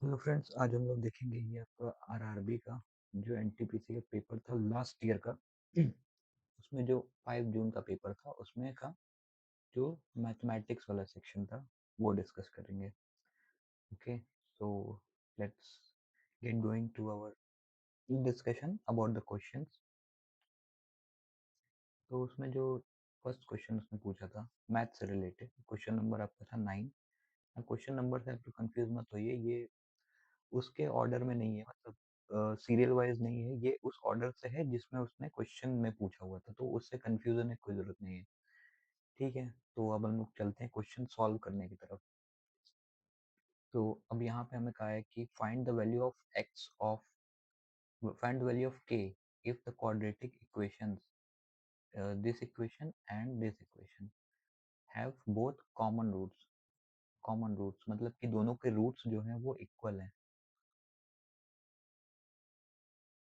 Hello friends, आज हम लोग देखेंगे ये आपका आरआरबी का जो एनटीपीसी का पेपर था लास्ट ईयर का। उसमें जो 5 जून का पेपर था उसमें का जो मैथमेटिक्स वाला सेक्शन था वो डिस्कस करेंगे। Okay, so let's get going to our discussion about the questions. तो उसमें जो फर्स्ट क्वेश्चन उसने पूछा था मैथ से रिलेटेड, क्वेश्चन नंबर आपका था 9। क्वेश्चन नंबर से आप तो कंफ्यूज मत होइए, ये उसके ऑर्डर में नहीं है, मतलब सीरियल वाइज नहीं है, ये उस ऑर्डर से है जिसमें उसने क्वेश्चन में पूछा हुआ था, तो उससे कंफ्यूजन की कोई जरूरत नहीं है। ठीक है, तो अब हम लोग चलते हैं क्वेश्चन सॉल्व करने की तरफ। तो अब यहाँ पे हमें कहा है कि find the value of x of find the value of k if the quadratic equations this equation and this equation have both common roots मतलब कि दोनों के रूट्स जो हैं वो इक्वल हैं,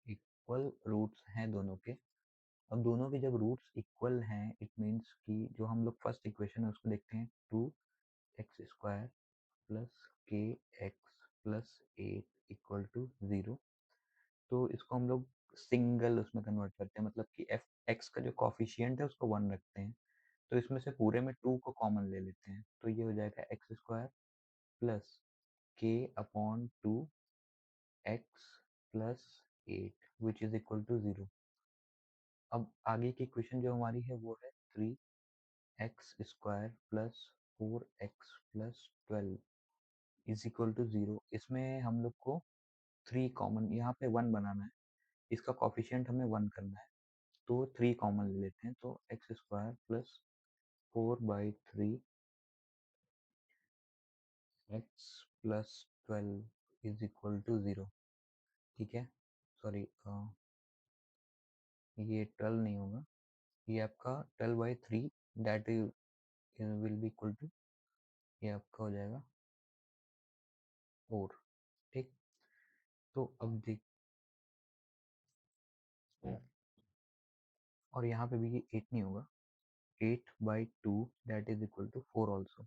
इक्वल रूट्स हैं दोनों के। अब दोनों के जब रूट्स इक्वल हैं इट मीन्स कि जो हम लोग फर्स्ट इक्वेशन है उसको देखते हैं, 2x² प्लस के एक्स प्लस 8 इक्वल टू 0। तो इसको हम लोग सिंगल उसमें कन्वर्ट करते हैं, मतलब कि एफ एक्स का जो कॉफिशियंट है उसको 1 रखते हैं। तो इसमें से पूरे में 2 को कॉमन ले लेते हैं, तो ये हो जाएगा x² plus k upon 2x plus 8 which is equal to 0। अब आगे की इक्वेशन जो हमारी है वो है 3x² plus 4x plus 12 is equal to 0। इसमें हम लोग को 3 कॉमन, यहाँ पे 1 बनाना है, इसका कॉफिशियंट हमें 1 करना है, तो 3 कॉमन ले लेते हैं, तो x² plus 4/3 x plus 12 is equal to 0। ठीक है, सॉरी, ये 12 नहीं होगा, ये आपका 12/3 that will be equal to, ये आपका हो जाएगा 4। ठीक, तो अब देख, और यहाँ पे भी ये 8 नहीं होगा, 8/2 that is equal to 4 also.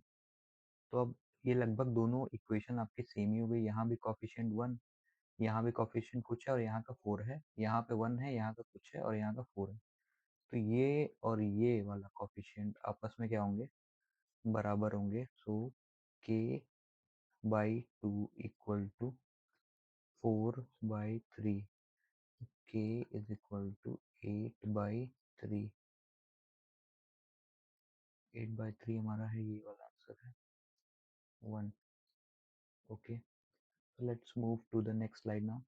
तो अब ये लगभग दोनों इक्वेशन आपकी सेम ही हो गई, यहाँ भी कॉफिशिएंट 1, यहाँ भी कॉफिशिएंट कुछ है और यहाँ का 4 है, यहाँ पे 1 है, यहाँ का कुछ है और यहाँ का 4 है। तो ये और ये वाला कॉफिशिएंट आपस में क्या होंगे, बराबर होंगे। So k/2 equal to 4/3, k is equal to 8/3। 8/3 हमारा है, ये वाला आंसर है 1। Okay, so let's move to the next slide now.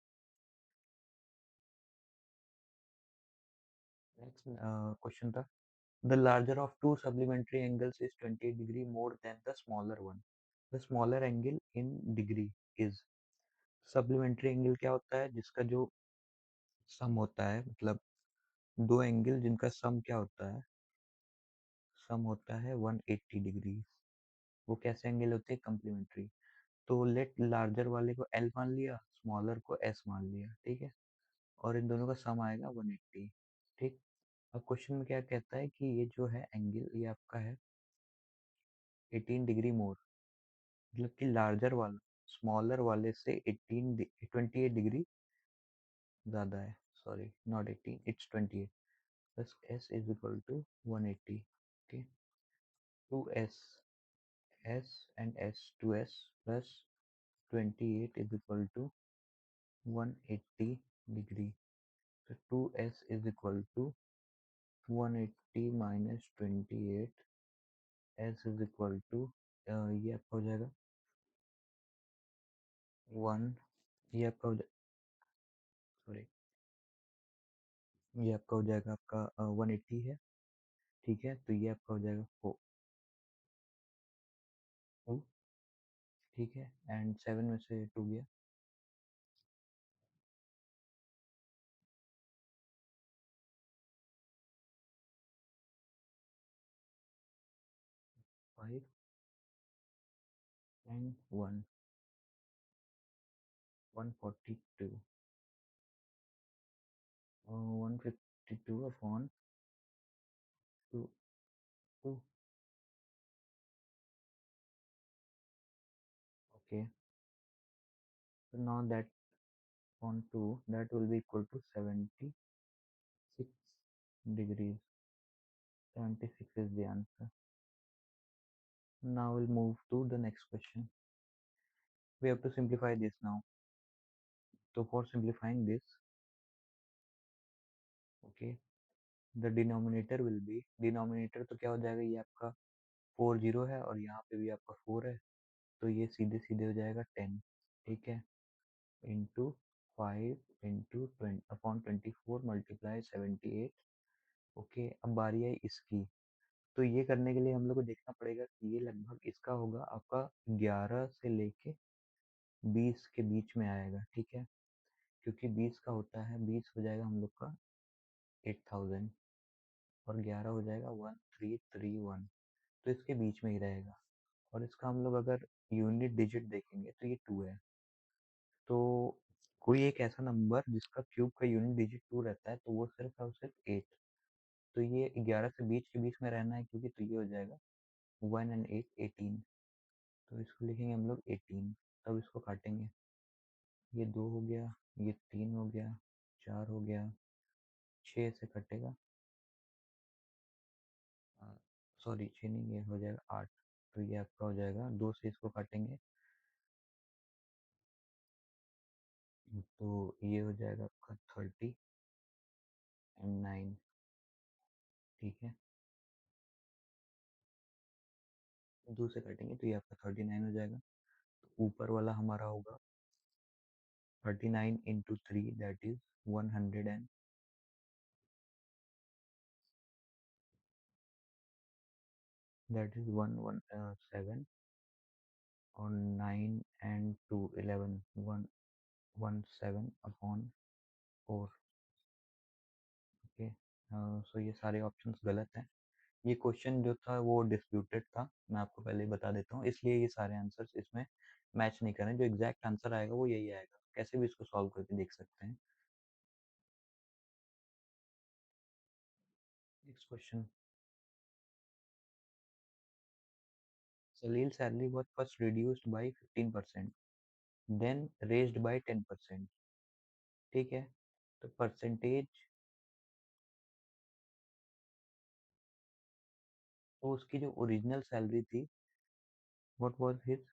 Next question था, the larger of two supplementary angles is 28 degree more than the smaller one. The smaller angle in degree is, supplementary angle क्या होता है, जिसका जो सम होता है, मतलब दो एंगल जिनका सम क्या होता है, सम होता है 180 डिग्री। वो कैसे एंगल होते हैं, कम्प्लीमेंट्री। तो लेट लार्जर वाले को L मान लिया, स्मॉलर को S मान लिया, ठीक है, और इन दोनों का सम आएगा 180। ठीक, अब क्वेश्चन में क्या कहता है कि ये जो है एंगल ये आपका है 18 डिग्री मोर, मतलब कि लार्जर वाला स्मॉलर वाले से 28 डिग्री ज़्यादा है, sorry not 18, it's 28, plus S is equal to 180। Okay, 2S, S and S, 2S plus 28 is equal to 180 degree. So 2S is equal to 180 minus 28, S is equal to ये आपका हो जाएगा 1, ये आपका हो सॉरी, ये आपका हो जाएगा आपका 180 है। ठीक है, तो ये आपका हो जाएगा 4, ठीक है, एंड 7 में से 2 गया, 5 and 1, 142, 152 upon 2, 2। Okay, So now that on 2, that will be equal to 76 degrees. 76 is the answer. Now we'll move to the next question. We have to simplify this now. So for simplifying this, okay, the denominator will be, denominator तो क्या हो जाएगा, ये आपका 4 zero है और यहाँ पे भी आपका 4 है, तो ये सीधे सीधे हो जाएगा 10, ठीक है, इंटू 5 इंटू 24 मल्टीप्लाई 78। ओके, अब बारी है इसकी। तो ये करने के लिए हम लोग को देखना पड़ेगा कि ये लगभग इसका होगा आपका 11 से लेके 20 के बीच में आएगा, ठीक है, क्योंकि 20 का होता है, 20 हो जाएगा हम लोग का 8000 और 11 हो जाएगा 1331, तो इसके बीच में ही रहेगा। और इसका हम लोग अगर यूनिट डिजिट देखेंगे तो ये 2 है। तो कोई एक ऐसा नंबर जिसका क्यूब का यूनिट डिजिट 2 रहता है तो वो सिर्फ और सिर्फ 8। तो ये 11 से 20 के बीच में रहना है क्योंकि, तो ये हो जाएगा 1 एंड 8 18। तो इसको लिखेंगे हम लोग 18। तब इसको काटेंगे, ये 2 हो गया, ये 3 हो गया, 4 हो गया, 6 से कटेगा, सॉरी 6 नहीं, ये हो जाएगा 8। तो ये आपका हो जाएगा, 2 से इसको काटेंगे तो ये हो जाएगा आपका 30 एंड 9, ठीक है, 2 से काटेंगे तो ये आपका 39 हो जाएगा। तो ऊपर वाला हमारा होगा 39 into 3, that is 100 and that is 117 और 9 एंड 2 11 117 अपॉन 4। ओके, सो ये सारे ऑप्शंस गलत हैं। ये क्वेश्चन जो था वो डिस्प्यूटेड था, मैं आपको पहले ही बता देता हूँ, इसलिए ये सारे आंसर्स इसमें मैच नहीं करें। जो एग्जैक्ट आंसर आएगा वो यही आएगा, कैसे भी इसको सॉल्व करके देख सकते हैं। Next question, Salil's salary was first reduced by 15%, then raised by 10%, ठीक है, तो परसेंटेज, तो उसकी जो ओरिजिनल सैलरी थी, what was his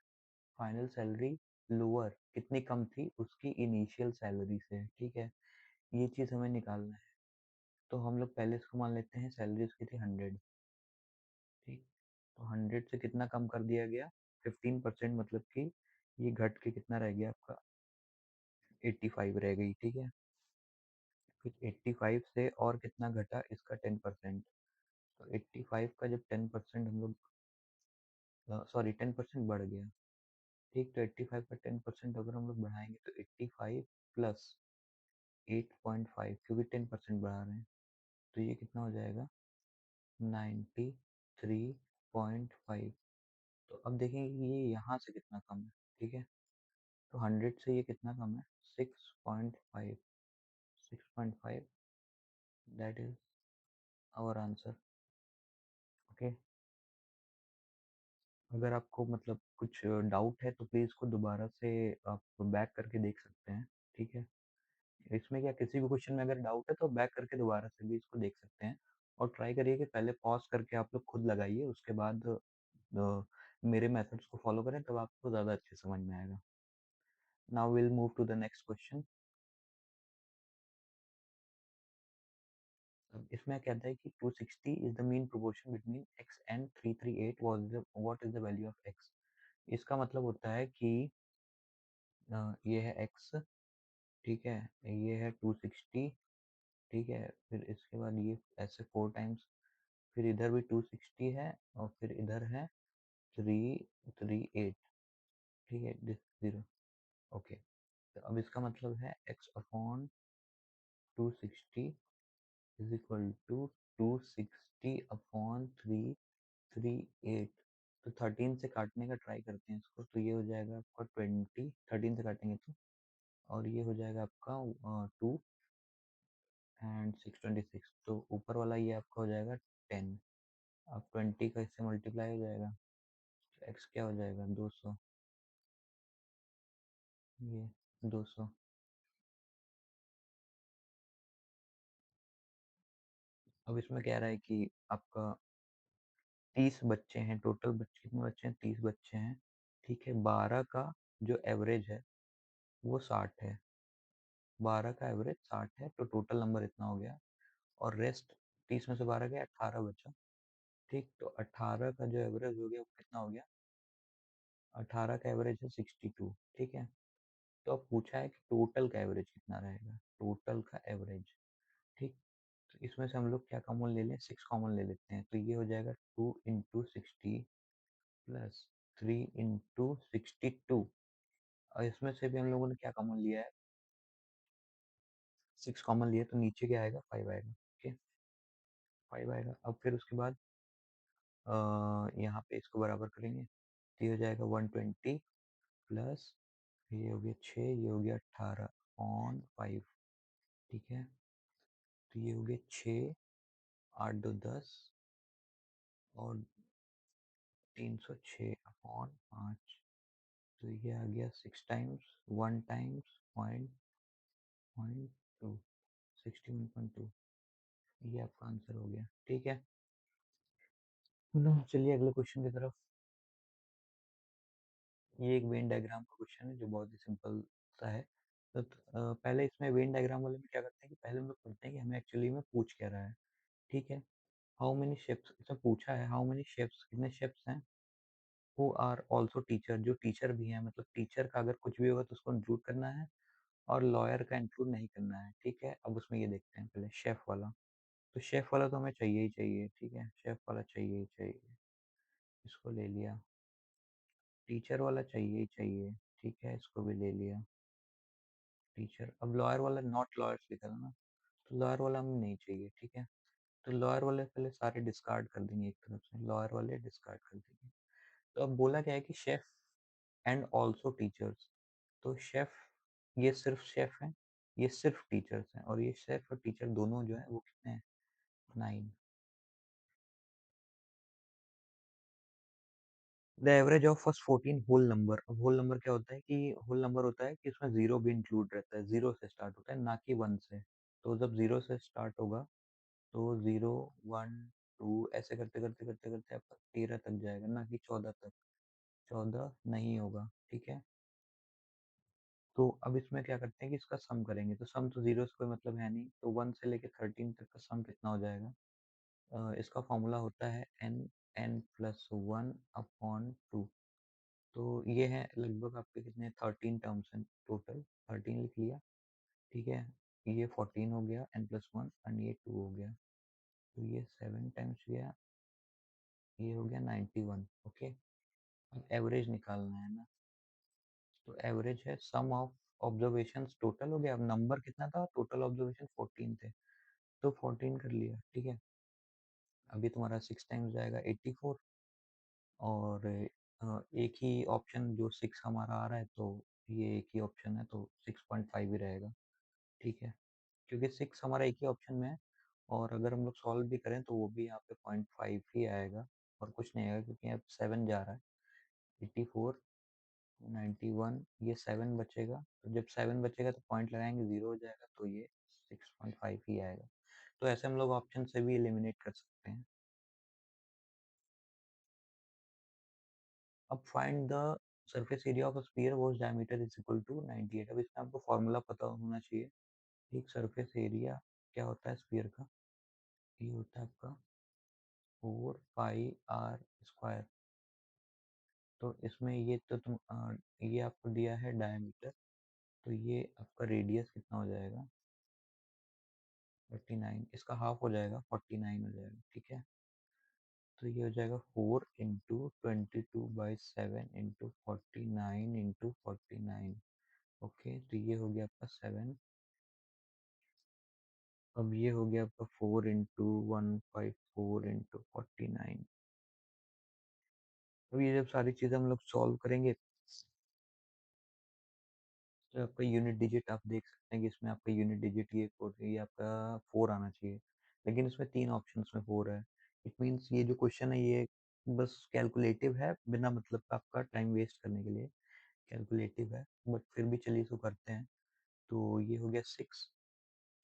final salary lower, कितनी कम थी उसकी इनिशियल सैलरी से, ठीक है, ये चीज़ हमें निकालना है। तो हम लोग पहले इसको मान लेते हैं, सैलरी उसकी थी 100, ठीक, तो 100 से कितना कम कर दिया गया, 15%, मतलब कि ये घट के कितना रह गया आपका 85 रह गई, ठीक है, फिर 85 से और कितना घटा इसका 10%। तो 85 का जब 10% हम लोग, सॉरी 10% बढ़ गया, ठीक, तो 85 का 10% अगर हम लोग बढ़ाएंगे तो 85 प्लस 8.5, क्योंकि 10% बढ़ा रहे हैं, तो ये कितना हो जाएगा 93.5। तो अब देखेंगे कि ये यहाँ से कितना कम है, ठीक है, तो 100 से ये कितना कम है 6.5, 6.5, that is our answer. Okay, अगर आपको मतलब कुछ डाउट है तो प्लीज़ इसको दोबारा से आप बैक करके देख सकते हैं, ठीक है, इसमें क्या, किसी भी क्वेश्चन में अगर डाउट है तो बैक करके दोबारा से भी इसको देख सकते हैं। और ट्राई करिए कि पहले पॉज करके आप लोग खुद लगाइए, उसके बाद मेरे मेथड्स को फॉलो करें, तब आपको ज़्यादा अच्छे समझ में आएगा। Now will move to the next question. इसमें कहता है कि 260 is the mean proportion between x and 338, what is the value of x। इसका मतलब होता है कि ये है x, ठीक है, ये है 260, ठीक है, फिर इसके बाद ये ऐसे 4 टाइम्स, फिर इधर भी 260 है और फिर इधर है 338, ठीक है, दिस 0। ओके, तो अब इसका मतलब है x upon 260 is equal to 260 upon 338। तो 13 से काटने का ट्राई करते हैं इसको, तो ये हो जाएगा आपका 20, 13 से काटेंगे तो, और ये हो जाएगा आपका 2 एंड 626, तो ऊपर वाला ये आपका हो जाएगा 10। अब 20 का इससे मल्टीप्लाई हो जाएगा, तो x क्या हो जाएगा 200, ये 200। अब इसमें कह रहा है कि आपका 30 बच्चे हैं, टोटल बच्चे कितने बच्चे हैं, 30 बच्चे हैं, ठीक है। 12 का जो एवरेज है वो 60 है, 12 का एवरेज 60 है, तो टोटल नंबर इतना हो गया। और रेस्ट 30 में से 12 गया, 18 बचा, ठीक। तो 18 का जो एवरेज हो गया वो कितना हो गया, 18 का एवरेज है 62, ठीक है। तो अब पूछा है कि टोटल का एवरेज कितना रहेगा, टोटल का एवरेज, ठीक। तो इसमें से हम लोग क्या कॉमन ले लें, 6 कॉमन ले लेते हैं, तो ये हो जाएगा 2 इंटू 60 प्लस 3 इंटू 62। और इसमें से भी हम लोगों ने क्या कॉमन लिया है, 6 कॉमन लिया, तो नीचे क्या आएगा, 5 आएगा, ओके, 5 आएगा। अब फिर उसके बाद यहाँ पे इसको बराबर करेंगे, तो ये हो जाएगा 120 प्लस ये हो गया 6, ये हो गया 18 ऑन 5, ठीक है। तो ये हो गया 6, 8 2 10 और 306 अपॉन 5। तो ये आ गया 6 टाइम्स 1 टाइम्स पॉइंट पॉइंट 2, 61.2। ये आपका आंसर हो गया, ठीक है ना। चलिए अगले क्वेश्चन की तरफ। ये एक वेन डायग्राम का क्वेश्चन है जो बहुत ही सिंपल सा है। तो पहले इसमें वेन डायग्राम वाले में क्या करते हैं कि पहले हम लोग पढ़ते हैं कि हमें एक्चुअली में पूछ क्या रहा है, ठीक है। हाउ मेनी शेप्स, इसमें पूछा है हाउ मेनी शेप्स, कितने शेप्स हैं, हु आर ऑल्सो टीचर, जो टीचर भी हैं, मतलब टीचर का अगर कुछ भी होगा तो उसको इंक्लूड करना है, और लॉयर का इंक्लूड नहीं करना है, ठीक है। अब उसमें ये देखते हैं पहले शेफ वाला। तो शेफ वाला तो हमें चाहिए ही चाहिए, ठीक है, शेफ वाला चाहिए ही चाहिए, इसको ले लिया। टीचर वाला चाहिए ही चाहिए, ठीक है, इसको भी ले लिया, टीचर। अब लॉयर वाला नॉट लॉयर्स लिखा था ना, तो लॉयर वाला हमें नहीं चाहिए, ठीक है। तो लॉयर वाले पहले सारे डिस्कार्ड कर देंगे, एक तरफ से लॉयर वाले डिस्कार्ड कर देंगे। तो अब बोला क्या है कि शेफ एंड ऑल्सो टीचर्स। तो शेफ, ये सिर्फ शेफ है, ये सिर्फ टीचर्स हैं, और ये शेफ और टीचर दोनों जो है वो कितने हैं, 9। The average of first 14 whole number. अब होल नंबर क्या होता है कि होल नंबर होता है कि इसमें जीरो भी इंक्लूड रहता है, जीरो से स्टार्ट होता है ना कि वन से। तो जब जीरो से स्टार्ट होगा तो 0 1 2 ऐसे करते करते करते करते आपका 13 तक जाएगा, ना कि 14 तक। 14 नहीं होगा, ठीक है। तो अब इसमें क्या करते हैं कि इसका सम करेंगे, तो सम तो जीरो से कोई मतलब है नहीं, तो 1 से लेके 13 तक का सम कितना हो जाएगा। इसका फॉर्मूला होता है n प्लस 1 अपॉन 2। तो ये है लगभग आपके कितने 13 टर्म्स हैं टोटल, 13 लिख लिया, ठीक है। ये 14 हो गया n प्लस 1, एंड ये 2 हो गया, तो ये 7 टाइम्स गया, ये हो गया 91, ओके। अब एवरेज निकालना है ना, तो एवरेज है सम ऑफ ऑब्जर्वेशंस, टोटल हो गया। अब नंबर कितना था, टोटल ऑब्जर्वेशन 14 थे, तो 14 कर लिया, ठीक है। अभी तुम्हारा 6 टाइम्स जाएगा 84, और एक ही ऑप्शन जो 6 हमारा आ रहा है, तो ये एक ही ऑप्शन है, तो 6.5 ही रहेगा, ठीक है। क्योंकि 6 हमारा एक ही ऑप्शन में है, और अगर हम लोग सॉल्व भी करें तो वो भी यहाँ पे 0.5 ही आएगा, और कुछ नहीं आएगा, क्योंकि अब 7 जा रहा है। 84 91, ये 7 बचेगा, तो जब 7 बचेगा तो पॉइंट लगाएंगे, 0 हो जाएगा, तो ये 6.5 ही आएगा। तो ऐसे हम लोग ऑप्शन से भी एलिमिनेट कर सकते हैं। अब find the surface area of a sphere what diameter is equal to 98। अब इसका आपको फॉर्मूला पता होना चाहिए। एक सरफेस एरिया क्या होता है स्फीयर का, ये होता है आपका 4 पाई r स्क्वायर। तो इसमें ये तो ये आपको दिया है डायमीटर, तो ये आपका रेडियस कितना हो जाएगा, 39, इसका हाफ हो जाएगा, 49 हो जाएगा, ठीक है। तो ये हो जाएगा 4 × 22/7 इंटू 49 × 49, ओके। तो ये हो गया आपका 7। अब ये हो गया आपका 4 × 154 × 49। अब ये जब सारी चीज़ें हम लोग सॉल्व करेंगे, तो आपका यूनिट डिजिट आप देख सकते हैं कि इसमें आपका यूनिट डिजिट ये आपका 4 आना चाहिए, लेकिन इसमें 3 ऑप्शंस में 4 है। इट मीन्स ये जो क्वेश्चन है ये बस कैलकुलेटिव है, बिना मतलब का आपका टाइम वेस्ट करने के लिए। कैलकुलेटिव है बट फिर भी चलिए इसको करते हैं। तो ये हो गया 6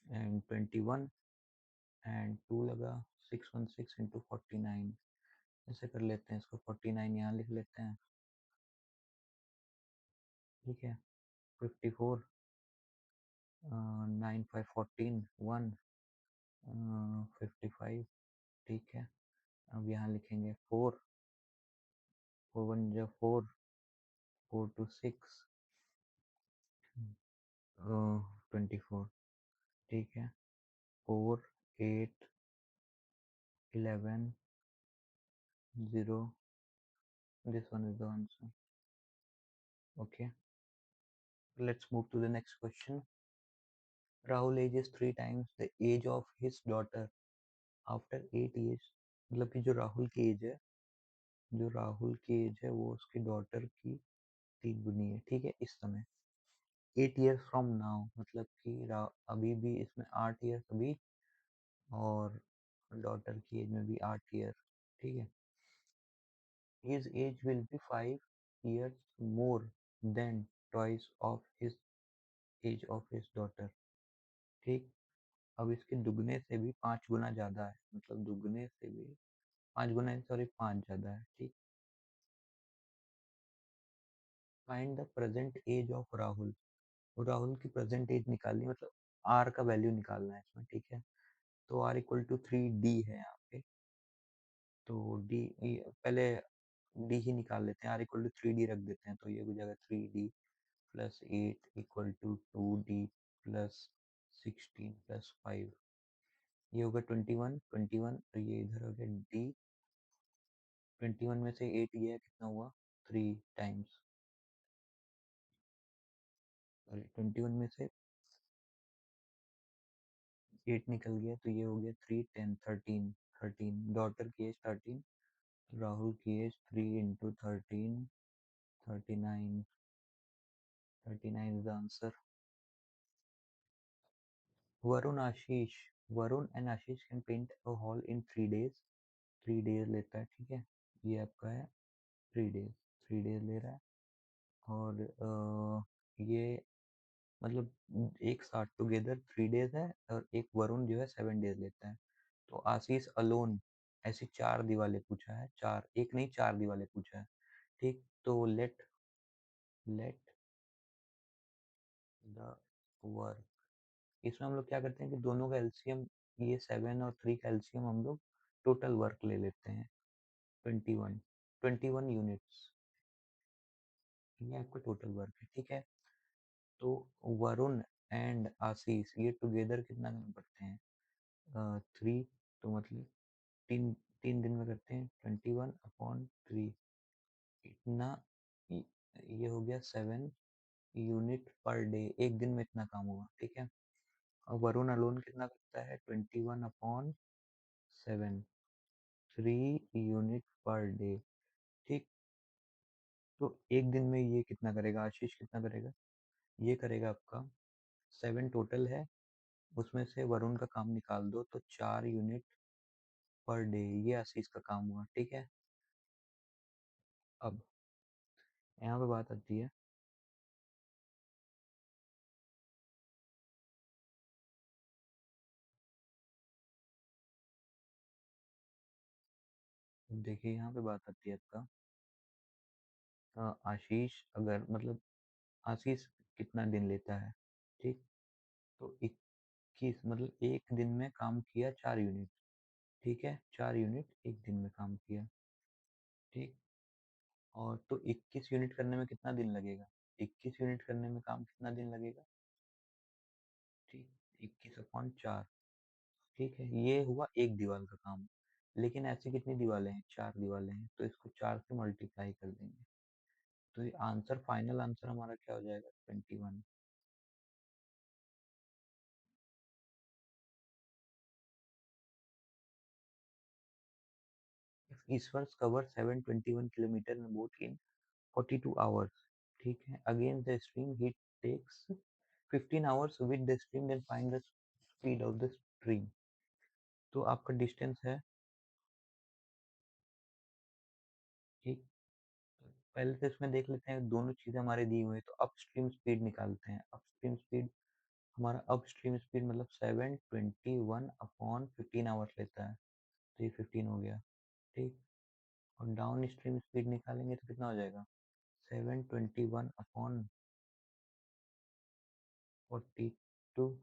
एंड 21 एंड 2 लगा, 616 इंटू 49, ऐसे कर लेते हैं इसको, 49 यहाँ लिख लेते हैं, ठीक है। 54 9 5 14 1 55, ठीक है। अब यहाँ लिखेंगे 4 4 1 जो 4 4 2 6 24, ठीक है। 4 8 11 0, this one is the answer. Okay, let's move to the next question. Rahul ages 3 times the age of his daughter after 8 years. मतलब कि जो राहुल की एज है, जो राहुल की एज है वो उसकी डॉटर की 3 गुनी है, ठीक है, इस समय। 8 years फ्रॉम नाउ, मतलब कि अभी भी इसमें 8 years अभी, और डॉटर की एज में भी 8 year, ठीक है। His age will be 5 years more than twice of his age of his daughter, ठीक। अब इसके दुगने से भी 5 गुना ज्यादा है, मतलब दुगने से भी 5 गुना, सॉरी 5 ज्यादा है, ठीक। Find the present age of Rahul, Rahul की प्रेजेंट एज निकालनी, मतलब आर का वैल्यू निकालना है इसमें, ठीक है। तो आर इक्वल टू 3D है यहाँ पे, तो डी, पहले डी ही निकाल लेते हैं, आर इक्वल टू 3D रख देते हैं, तो ये हो जाएगा 3D plus 8 equal to 2D plus 16 plus 5, ये होगा 21, तो ये इधर हो गया डी। 21 में से 8 गया, कितना हुआ 3 टाइम्स, सॉरी 21 में से 8 निकल गया, तो ये हो गया 3 10 13, 13 डॉटर की एज 13, राहुल की age 3 into 13, 39, 39 is the answer. Varun and Ashish can paint a hall in 3 days, 3 days लेता है, ठीक है। ये आपका है 3 days, 3 days ले रहा है, और ये मतलब एक साथ टुगेदर 3 days है, और एक वरुण जो है 7 days लेता है। तो आशीष अलोन, ऐसी 4 दिवाले पूछा है, चार, एक नहीं 4 दिवाले पूछा है, ठीक। तो लेट द वर्क, इसमें हम लोग क्या करते हैं कि दोनों का एलसीएम, ये 7 और 3 का एलसीएम हम लोग टोटल वर्क ले लेते हैं, 21 यूनिट्स, ये आपका टोटल वर्क है, ठीक है। तो वरुण एंड आशीष ये टुगेदर कितना काम करते हैं, 3, तो मतलब 3 दिन में करते हैं, 21/3, इतना, ये हो गया 7 यूनिट पर डे, एक दिन में इतना काम हुआ, ठीक है। और वरुण अलोन कितना करता है, 21/7, 3 यूनिट पर डे, ठीक। तो एक दिन में ये कितना करेगा, आशीष कितना करेगा, ये करेगा आपका 7 टोटल है, उसमें से वरुण का काम निकाल दो, तो 4 यूनिट पर डे, ये आशीष का काम हुआ, ठीक है। अब यहाँ पे बात आती है, देखिए यहाँ पे बात आती है आपका, आशीष अगर मतलब आशीष कितना दिन लेता है, ठीक। तो 21, मतलब एक दिन में काम किया 4 यूनिट, ठीक है, 4 यूनिट एक दिन में काम किया, ठीक। और तो 21 यूनिट करने में कितना दिन लगेगा, 21 यूनिट करने में काम कितना दिन लगेगा, ठीक, 21/4, ठीक है। ये हुआ एक दीवार का काम, लेकिन ऐसे कितनी दीवारें हैं, 4 दीवारें हैं, तो इसको 4 से मल्टीप्लाई कर देंगे, तो ये आंसर, फाइनल आंसर हमारा क्या हो जाएगा, 21। Ishwar's cover 721 kilometre in boat in 42 hours, ठीक है। अगेन द स्ट्रीम ही takes 15 hours with the stream, then find the speed of the stream, तो आपका डिस्टेंस है, ठीक। पहले तो इसमें देख लेते हैं, दोनों चीज़ें हमारे दी हुई है, तो अपस्ट्रीम स्पीड निकालते हैं। अपस्ट्रीम स्पीड, हमारा अपस्ट्रीम स्पीड मतलब 721 अपॉन 15 आवर्स लेता है, तो ये 15 हो गया, ठीक। और डाउन स्ट्रीम स्पीड निकालेंगे तो कितना हो जाएगा, 721 upon 42,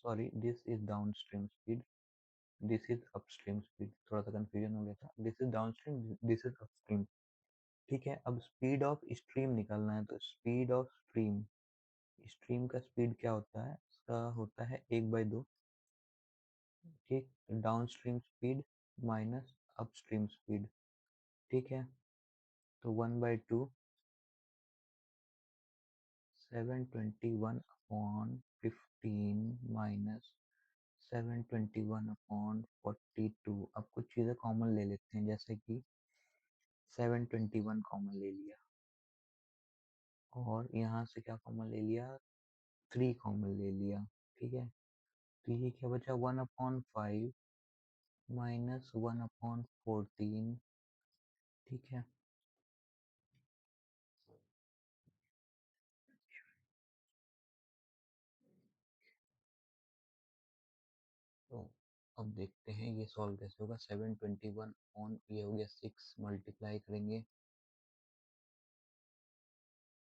sorry this is down stream speed, this is upstream speed, थोड़ा सा कंफ्यूजन हो गया था, this is down stream, this is upstream, ठीक है। अब स्पीड ऑफ स्ट्रीम निकालना है, तो स्पीड ऑफ स्ट्रीम, स्ट्रीम का स्पीड क्या होता है, इसका होता है 1/2, ठीक, down stream speed minus upstream speed, ठीक है। तो 1/2, 721 अपॉन 15 माइनस 721 अपॉन 42। अब कुछ चीज़ें कॉमन ले लेते हैं, जैसे कि 721 कॉमन ले लिया, और यहाँ से क्या कॉमन ले लिया, 3 कॉमन ले लिया, ठीक है। तो ये क्या बचा, 1/5 माइनस 1/14, ठीक है। तो अब देखते हैं ये सॉल्व कैसे होगा। 721 ऑन, ये हो गया 6, मल्टीप्लाई करेंगे,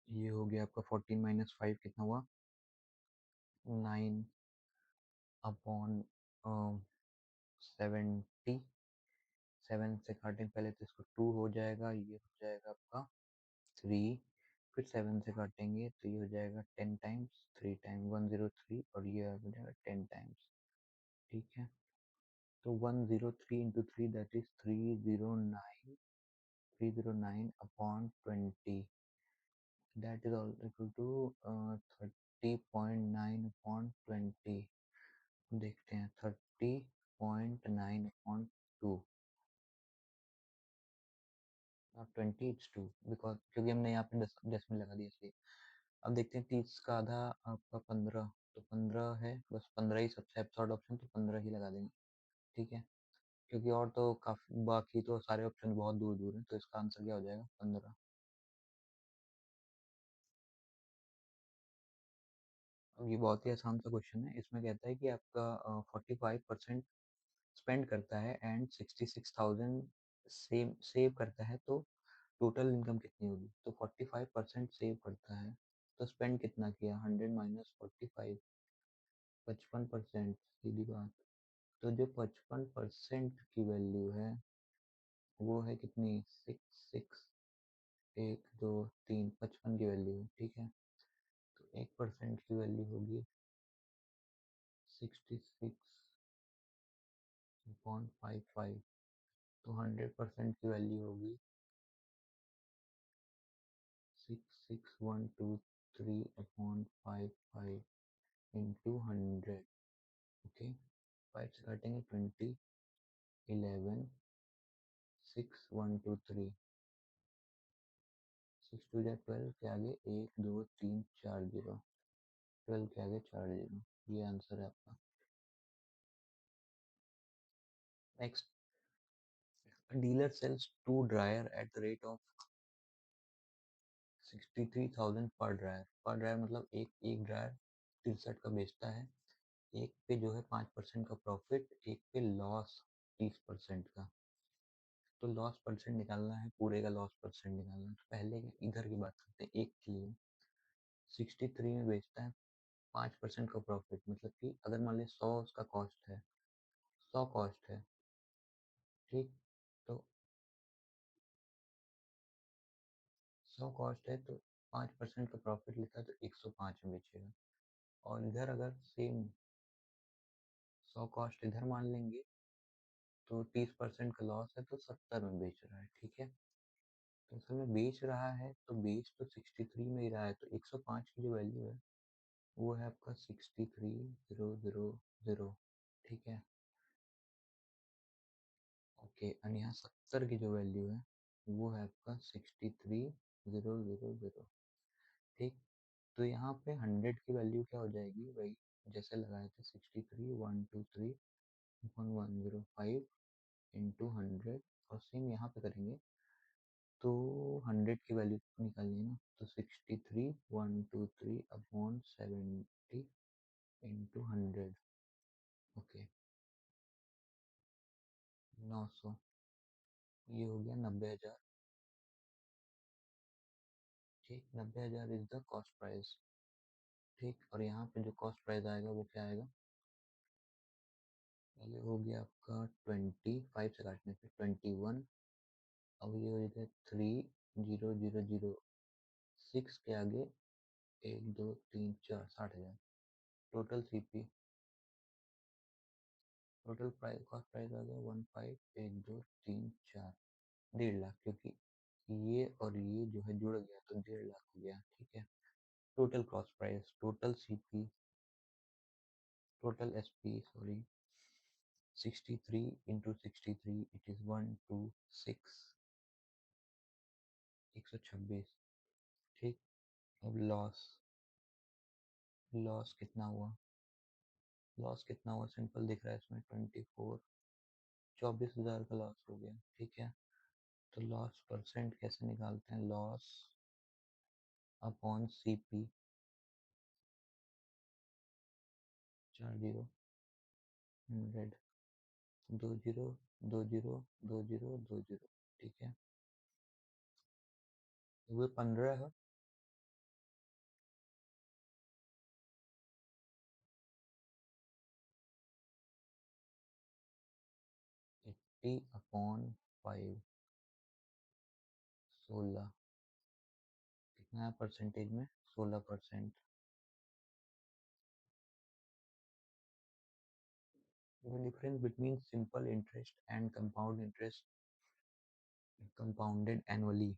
ये हो गया आपका 14 माइनस 5 कितना हुआ, 9 अपॉन 70, 7 से काटेंगे पहले तो इसको 2 हो जाएगा, ये हो जाएगा आपका 3, फिर 7 से काटेंगे तो ये हो जाएगा 10 टाइम्स, 3 टाइम 103, और ये हो जाएगा 10 टाइम्स, ठीक है। तो 103 into 3 that is 309, 309 upon 20, that is all equal to 30.9 upon 20। देखते हैं 30.9 upon 2, अब 20 इट्स 2, बिकॉज क्योंकि हमने यहाँ पे डेसिमल लगा दिया इसलिए। अब देखते हैं 30 का आधा आपका 15, तो 15 है, बस 15 ही सबसे एब्सॉर्ड ऑप्शन, तो 15 ही लगा देंगे, ठीक है। क्योंकि और तो काफी, बाकी तो सारे ऑप्शन बहुत दूर दूर हैं, तो इसका आंसर क्या हो जाएगा, 15। अब ये बहुत ही आसान सा क्वेश्चन है, इसमें कहता है कि आपका 45% स्पेंड करता है एंड 66,000 सेव करता है, तो टोटल इनकम कितनी होगी। तो 45% सेव करता है, तो स्पेंड कितना किया, 100 माइनस 45, 55%, सीधी बात। तो जो 55% की वैल्यू है वो है कितनी, 6, 1, 2, 3, 55 की वैल्यू है, ठीक है। तो 1% की वैल्यू होगी 66.55, तो 100% की वैल्यू होगी 66123/55 इंटू 100, ओके। 5 से काटेंगे 20, 11, 6123, 6 2 12 के आगे 1 2 3 4 0, 12 के आगे 4 0, ये आंसर है आपका। Next, dealer sells 2 dryer at the rate of 63,000 per dryer, पर ड्रायर मतलब एक एक ड्रायर 63 का बेचता है, एक पे जो है 5% का प्रॉफिट, एक पे लॉस 30% का। तो लॉस परसेंट निकालना है, पूरे का लॉस परसेंट निकालना है, तो पहले इधर की बात करते हैं, एक के लिए 63 में बेचता है, 5% का प्रॉफिट, मतलब कि अगर मान लीजिए 100 उसका कॉस्ट है, 100 कॉस्ट है, ठीक। तो 100 कॉस्ट है, तो 5% का प्रॉफिट लेता है, तो 105 में बेचेगा। और इधर अगर सेम 100 कॉस्ट इधर मान लेंगे, तो 30% का लॉस है, तो 70 में बेच रहा है, ठीक है। तो असल में बेच रहा है, तो बेच तो 63 में ही रहा है, तो 105 की जो वैल्यू है वो है आपका 63,000, ठीक है। ओके, और यहाँ 70 की जो वैल्यू है वो है आपका 63,000, ठीक। तो यहाँ पे 100 की वैल्यू क्या हो जाएगी, वही जैसे लगाए थे 63,123,1105 इंटू 100, और सेम यहाँ पे करेंगे तो 100 की वैल्यू निकालनी है ना, तो 63,123 अपॉन 70 इंटू 100, ओके 900, ये हो गया 90,000। ठीक, 90,000 इज द कॉस्ट प्राइस। ठीक, और यहाँ पे जो कॉस्ट प्राइस आएगा वो क्या आएगा, ये हो गया आपका 25 से काटने पे 21, अब ये हो गया 30,006 के आगे 1 2 3 4 60,000, total CP, total price cost price आ गया 15,1 2 3 4, 1.5 लाख, क्योंकि ये और ये जो है जुड़ गया तो 1.5 लाख हो गया। ठीक है, total cost price, total CP, total SP sorry, 63 into 63 it is 126, 126। ठीक, अब लॉस, लॉस कितना हुआ, लॉस कितना हुआ सिंपल दिख रहा है इसमें 24, 24,000 का लॉस हो गया। ठीक है, तो लॉस परसेंट कैसे निकालते हैं, लॉस अपॉन सीपी, 40 100, 20 20 20 20, ठीक है, वो 15 है, 80 अपॉन 5, 16, कितना है परसेंटेज में, 16%। The difference between simple interest and compound interest compounded annually,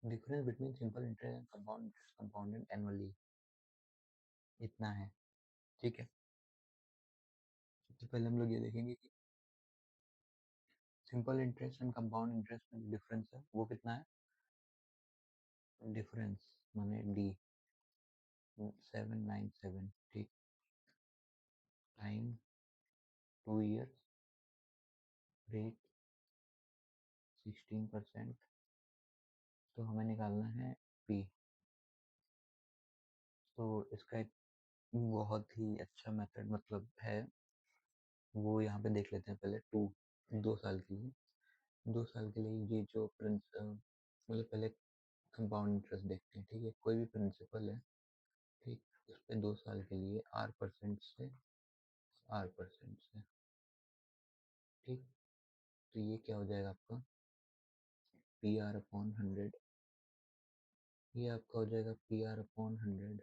difference between simple interest and compound interest compounded annually इतना है। ठीक है, सबसे पहले हम लोग ये देखेंगे कि simple interest and compound interest में जो डिफरेंस है वो कितना है, डिफरेंस माने डी 797, ठीक, टाइम 2 years, रेट 16%, तो हमें निकालना है पी। तो इसका एक बहुत ही अच्छा मेथड मतलब है, वो यहाँ पे देख लेते हैं पहले 2 साल के लिए, 2 साल के लिए ये जो मतलब पहले कंपाउंड इंटरेस्ट देखते हैं। ठीक है, कोई भी प्रिंसिपल है, ठीक, उस पर 2 साल के लिए R% से, R% से, ठीक, तो ये क्या हो जाएगा आपका PR/100, ये आपका हो जाएगा PR/100।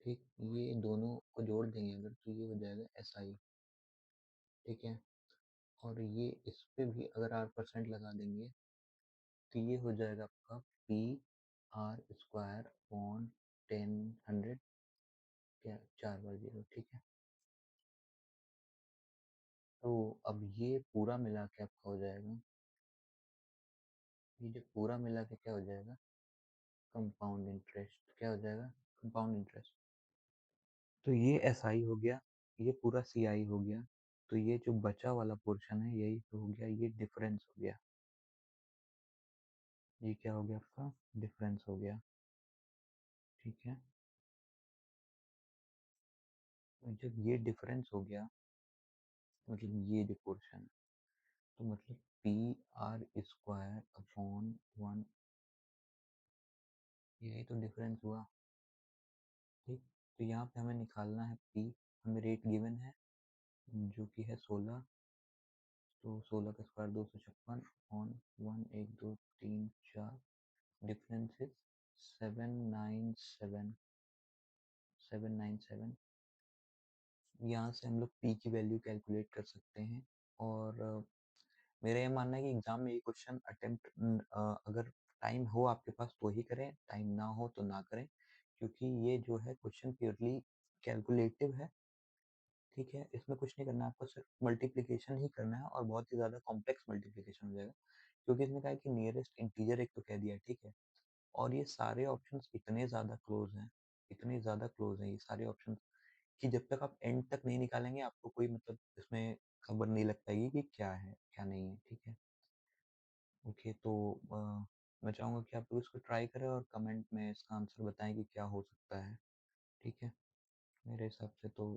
ठीक, ये दोनों को जोड़ देंगे अगर तो ये हो जाएगा SI। ठीक है, और ये इस पे भी अगर R% लगा देंगे तो ये हो जाएगा आपका PR² 10 100, क्या 4 बार 0। ठीक है, तो अब ये पूरा मिला के आपका हो जाएगा, ये जो पूरा मिला के क्या हो जाएगा, कंपाउंड इंटरेस्ट, क्या हो जाएगा, कंपाउंड इंटरेस्ट। तो ये SI हो गया, ये पूरा CI हो गया, तो ये जो बचा वाला पोर्शन है यही तो हो गया, ये डिफरेंस हो गया, ये क्या हो गया आपका, डिफरेंस हो गया। ठीक है, तो जब ये डिफरेंस हो गया, मतलब ये जो पोर्शन, तो मतलब PR²/1, यही तो डिफरेंस हुआ। ठीक, तो यहाँ पे हमें निकालना है P, हमें रेट गिवन है जो कि है 16, तो 16 का स्क्वायर 256 ऑन 1 1 2 3 4, डिफरेंस इज 797, 797। यहाँ से हम लोग P की वैल्यू कैलकुलेट कर सकते हैं। और मेरा ये मानना है कि एग्जाम में ये क्वेश्चन अटेम्प्ट अगर टाइम हो आपके पास तो ही करें, टाइम ना हो तो ना करें, क्योंकि ये जो है क्वेश्चन प्योरली कैलकुलेटिव है। ठीक है, इसमें कुछ नहीं करना है, आपको सिर्फ मल्टीप्लिकेशन ही करना है और बहुत ही ज़्यादा कॉम्प्लेक्स मल्टीप्लिकेशन हो जाएगा, क्योंकि इसने कहा है कि नियरेस्ट इंटीजर एक तो कह दिया, ठीक है, और ये सारे ऑप्शंस इतने ज़्यादा क्लोज हैं, इतने ज़्यादा क्लोज हैं ये सारे ऑप्शंस, कि जब तक आप एंड तक नहीं निकालेंगे आपको कोई मतलब इसमें खबर नहीं लग पाएगी कि क्या है क्या नहीं है, ठीक है। ओके, तो मैं चाहूँगा कि आप लोग इसको ट्राई करें और कमेंट में इसका आंसर बताएं कि क्या हो सकता है, ठीक है। मेरे हिसाब से तो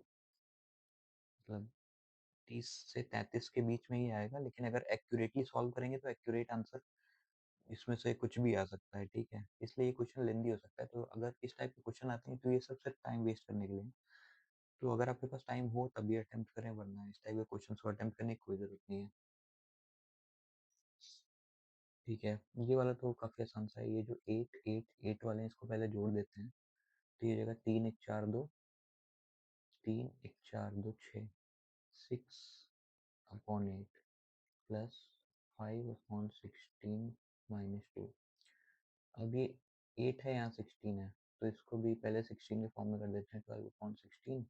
मतलब 30 से 33 के बीच में ही आएगा, लेकिन अगर एक्यूरेटली सॉल्व करेंगे तो एक्यूरेट आंसर इसमें से कुछ भी आ सकता है, ठीक है। इसलिए ये क्वेश्चन लेंदी हो सकता है, तो अगर इस टाइप के क्वेश्चन आते हैं तो ये सब सिर्फ टाइम वेस्ट करने के लिए हैं। तो अगर आपके पास टाइम हो तभी अटेम्प्ट करें, वरना इस टाइप के क्वेश्चन को अटेम्प्ट करने की कोई ज़रूरत नहीं है, ठीक है। ये वाला तो काफ़ी आसान सा है, ये जो 8 8 8 वाले हैं इसको पहले जोड़ देते हैं, तो ये जगह 3 1 4 2, 3 1 4 2 6, 6/8 प्लस 5/16 -2। अब ये 8 है, यहाँ 16 है, तो इसको भी पहले 16 के फॉर्म में कर देते हैं। 12/16,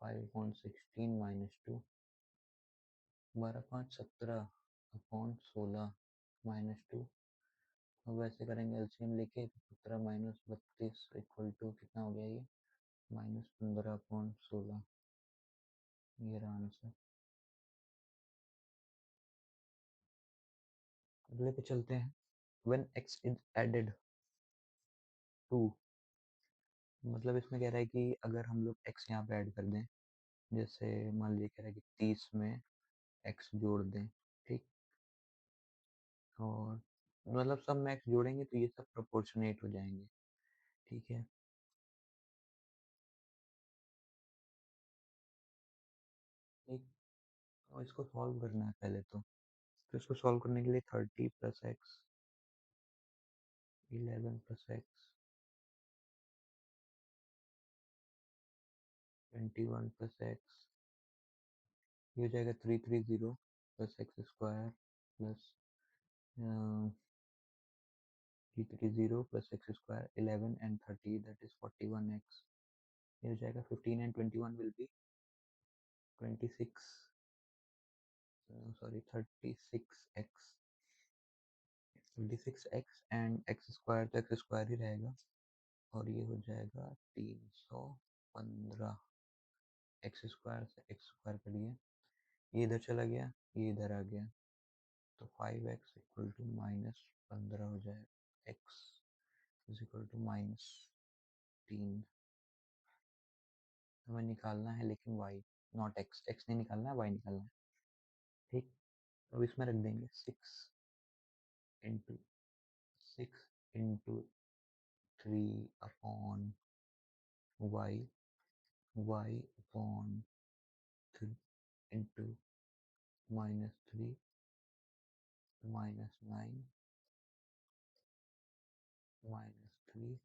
5/16 -2, 12×5 = 17/16 -2। अब वैसे करेंगे एलसीएम लेके, 17 - 32 इक्वल टू कितना हो गया ये, -15/16। ये रहा आंसर। अगले पे चलते हैं। When x is added to, मतलब इसमें कह रहा है कि अगर हम लोग x यहाँ पे ऐड कर दें, जैसे मान लीजिए कह रहा है कि 30 में x जोड़ दें, ठीक, और मतलब सब में x जोड़ेंगे तो ये सब प्रोपोर्शनेट हो जाएंगे, ठीक है। ठीक, और इसको सॉल्व करना है पहले तो इसको सॉल्व करने के लिए 30 + x, 11 + x, 21 + x, ये हो जाएगा 330 + x² plus 330 + x², 11 and 30 that is 41x। ये हो जाएगा 15 and 21 will be 26, sorry 36x, 26x and x² तो x² ही रहेगा, और ये हो जाएगा 315। x² से x² कट गया, ये इधर चला गया, ये इधर आ गया, तो 5x = -15 हो जाएगा, x = -3। हमें निकालना है लेकिन y, नॉट x, x नहीं निकालना है, y निकालना है, ठीक। अब इसमें रख देंगे 6 × 6 × 3/y, y/3 into -3 -9 -3,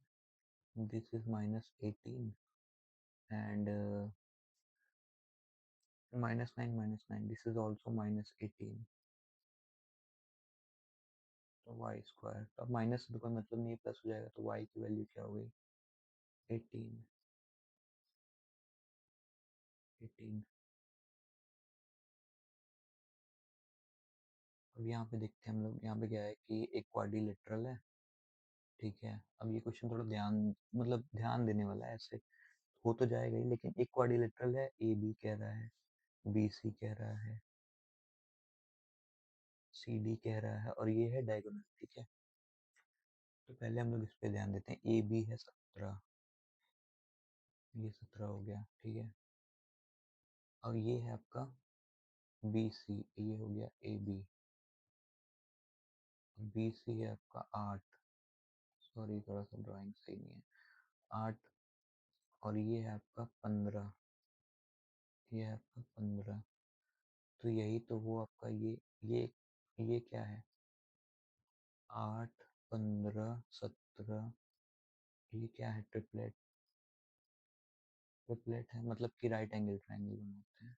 this is -18, and -9 -9, this is also -18, तो y², तो अब माइनस से तो कोई मतलब नहीं, प्लस हो जाएगा, तो y की वैल्यू क्या हो गई, 18 18। अब यहाँ पे देखते हैं हम लोग, यहाँ पे क्या है कि एक क्वाड्रिलेटरल है, ठीक है। अब ये क्वेश्चन थोड़ा ध्यान देने वाला है, ऐसे हो तो जाएगा ही, लेकिन एक क्वाड्रिलेटरल है, ए बी कह रहा है, बी सी कह रहा है, सी डी कह रहा है, और ये है डायगोनल, ठीक है। तो पहले हम लोग इस पे ध्यान देते हैं। ए बी है 17, ये 17 हो गया, ठीक है। और ये है आपका बी सी, ये हो गया ए बी, बी सी है आपका 8, सॉरी थोड़ा सा ड्राइंग सही नहीं है, 8, और ये है आपका 15, ये है आपका 15, तो यही तो वो आपका ये क्या है, 8 15 17, ये क्या है, ट्रिपलेट, ट्रिपलेट है, मतलब कि राइट एंगल ट्राइंगल बनाते हैं,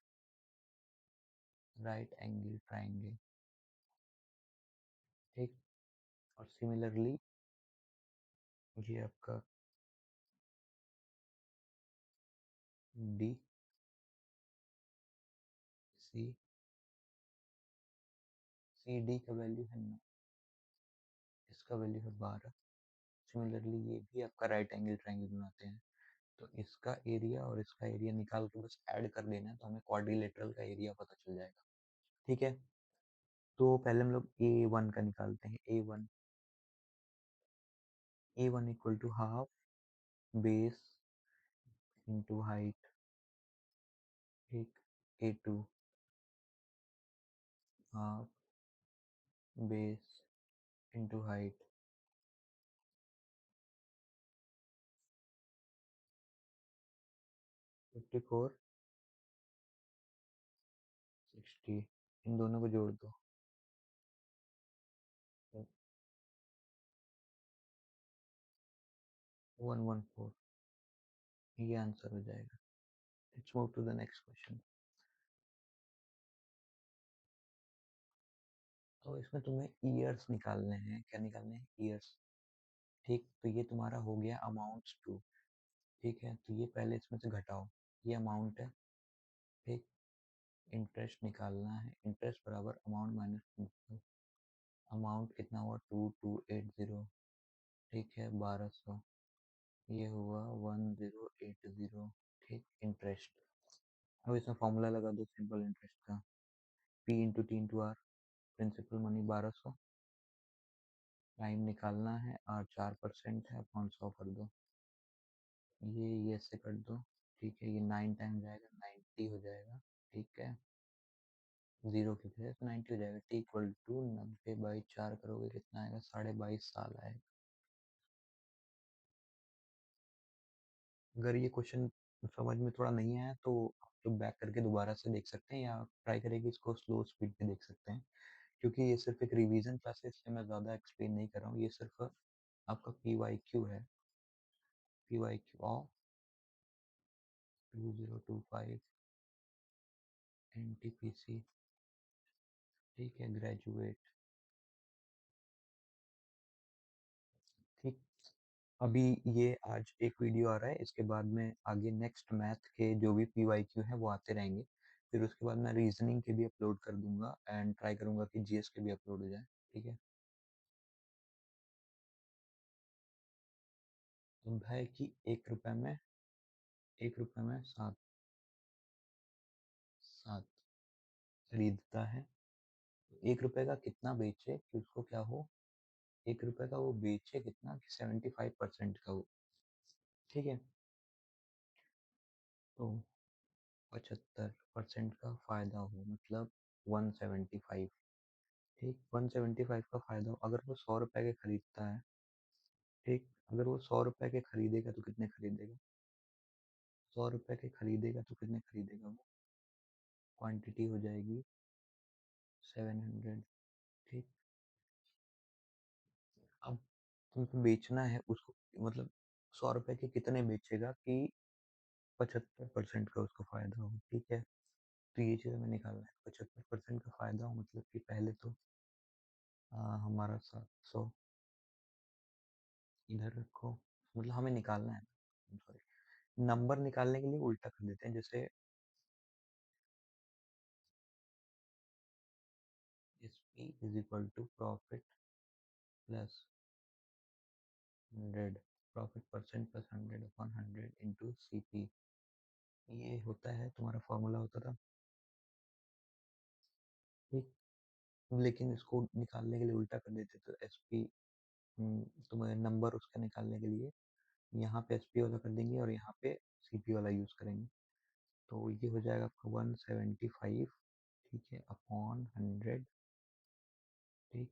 राइट एंगल ट्राइंगल, ठीक। और सिमिलरली ये आपका डी सी सी डी का वैल्यू है 9, इसका वैल्यू है 12। सिमिलरली ये भी आपका राइट एंगल ट्रायंगल बनाते हैं, तो इसका एरिया और इसका एरिया निकाल के बस ऐड कर देना है, तो हमें क्वाड्रिलेटरल का एरिया पता चल जाएगा। ठीक है, तो पहले हम लोग A1 का निकालते हैं। A1 equal to half base into height. ठीक, A2 half base into height. 54 60, इन दोनों को जोड़ दो, 114, ये आंसर हो जाएगा। Let's move to the next question. तो इसमें तुम्हें ईयर्स निकालने हैं। क्या निकालने हैं? ईयर्स। ठीक, तो ये तुम्हारा हो गया अमाउंट्स टू। ठीक है, तो ये पहले इसमें से घटाओ, ये अमाउंट है। ठीक, इंटरेस्ट निकालना है। इंटरेस्ट बराबर अमाउंट माइनस प्रिंसिपल। अमाउंट कितना हुआ? 2280। ठीक है, 1200। ये हुआ 1080। ठीक, इंटरेस्ट। अब इसमें फॉर्मूला लगा दो सिंपल इंटरेस्ट का, P into t into r. Principal money 1200, time निकालना है और 4% है, अपॉन 100 कर दो। ये से कर दो। ठीक है, ये 9 टाइम जाएगा, 90 हो जाएगा। ठीक है, जीरो की जगह तो 90 हो जाएगा। टी इक्वल टू 90/4 करोगे कितना आएगा? 22.5 साल आएगा। अगर ये क्वेश्चन समझ में थोड़ा नहीं आया तो आप लोग बैक करके दोबारा से देख सकते हैं, या ट्राई करेंगे इसको स्लो स्पीड पे देख सकते हैं, क्योंकि ये सिर्फ एक रिवीजन क्लास है, इसलिए मैं ज़्यादा एक्सप्लेन नहीं कर रहा हूँ। ये सिर्फ आपका PYQ है, PYQ ऑफ 2025 NTPC। ठीक है, ग्रेजुएट। ठीक, अभी ये आज एक वीडियो आ रहा है, इसके बाद में आगे नेक्स्ट मैथ के जो भी PYQ है वो आते रहेंगे। फिर उसके बाद मैं रीजनिंग के भी अपलोड कर दूंगा, एंड ट्राई करूंगा कि GS के भी अपलोड हो जाए। ठीक है, तो है कि 1 रुपए में 7 खरीदता है, तो 1 रुपए का कितना बेचे कि उसको क्या हो? 1 रुपए का वो बेचे कितना कि 75% का हो। ठीक है, तो 75% का फायदा हो, मतलब 175। ठीक, 175 का फायदा हो। अगर वो 100 रुपए के खरीदता है, ठीक, अगर वो 100 रुपए के खरीदेगा तो कितने खरीदेगा? 100 रुपए के खरीदेगा तो कितने खरीदेगा वो? क्वांटिटी हो जाएगी 700। ठीक, अब तुमको बेचना है उसको, मतलब 100 रुपए के कितने बेचेगा कि 75% का उसको फायदा हो। ठीक है, तो ये चीज़ हमें निकालना है। 75% का फायदा हो मतलब कि पहले तो हमारा 700 इधर रखो, मतलब हमें निकालना है, सॉरी, नंबर निकालने के लिए उल्टा कर देते हैं। जैसे SP is equal to profit plus 100, profit percent plus 100/100 into CP। ये होता है तुम्हारा फॉर्मूला होता था। ठीक, लेकिन इसको निकालने के लिए उल्टा कर देते, तो SP तुम्हें नंबर उसका निकालने के लिए यहाँ पे SP वाला कर देंगे और यहाँ पे CP वाला यूज करेंगे। तो ये हो जाएगा आपका 175। ठीक है, अपॉन 100। ठीक,